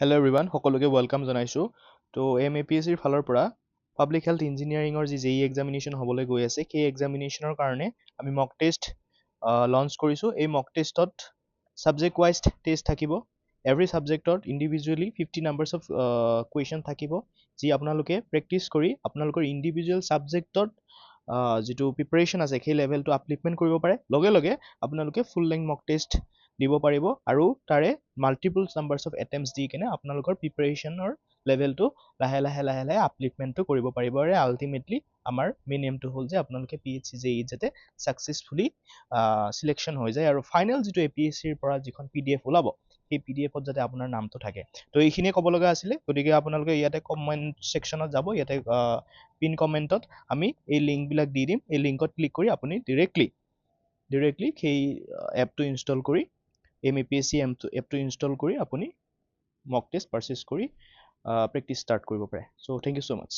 Hello' everyone, সকলোকে welcome জনাইছোঁ। তো MAPSCৰ ফালৰ পৰা পাব্লিক হেল্থ ইঞ্জিনিয়াৰিঙৰ যি JEE এক্সামিনেশ্যন হ'বলৈ গৈ আছে, সেই এক্সামিনেশ্যনৰ কাৰণে আমি মক টেষ্ট লঞ্চ কৰিছোঁ। এই মক টেষ্টত ছাবজেক্ট ৱাইজ টেষ্ট থাকিব। এভৰি ছাবজেক্টত ইণ্ডিভিজুৱেলি 50 নাম্বাৰ্ছ অফ কুৱেশ্যন থাকিব, যি আপোনালোকে প্ৰেক্টিছ কৰি আপোনালোকৰ ইণ্ডিভিজুৱেল ছাবজেক্টত যিটো প্ৰিপাৰেশ্যন আছে সেই লেভেলটো আপলিফমেণ্ট কৰিব পাৰে। লগে লগে আপোনালোকে ফুল লেংথ মক টেষ্ট দিব পাৰিব আৰু তাৰে মাল্টিপল নাম্বাৰ্ছ অফ এটেম্পটছ দি কিনে আপোনালোকৰ প্ৰিপাৰেশ্যনৰ লেভেলটো লাহে লাহে আপলিফমেণ্টটো কৰিব পাৰিব। আৰু আল্টিমেটলি আমাৰ মেইন এমটো হ'ল যে আপোনালোকে PHC JEE যাতে ছাকচেছফুলি চিলেকশ্যন হৈ যায় আৰু ফাইনেল যিটো APSCৰ পৰা যিখন PDF ওলাব, সেই PDFত যাতে আপোনাৰ নামটো থাকে। তো এইখিনিয়ে ক'ব লগা আছিলে। গতিকে আপোনালোকে ইয়াতে কমেণ্ট ছেকশ্যনত যাব, ইয়াতে পিন কমেণ্টত আমি এই লিংকবিলাক দি দিম। এই লিংকত ক্লিক কৰি আপুনি ডিৰেক্টলি সেই এপটো ইনষ্টল কৰি MAPSC এপটো ইনষ্টল কৰি আপুনি মক টেষ্ট পাৰচেছ কৰি প্ৰেক্টিছ ষ্টাৰ্ট কৰিব পাৰে। চ' থেংক ইউ ছ' মাছ।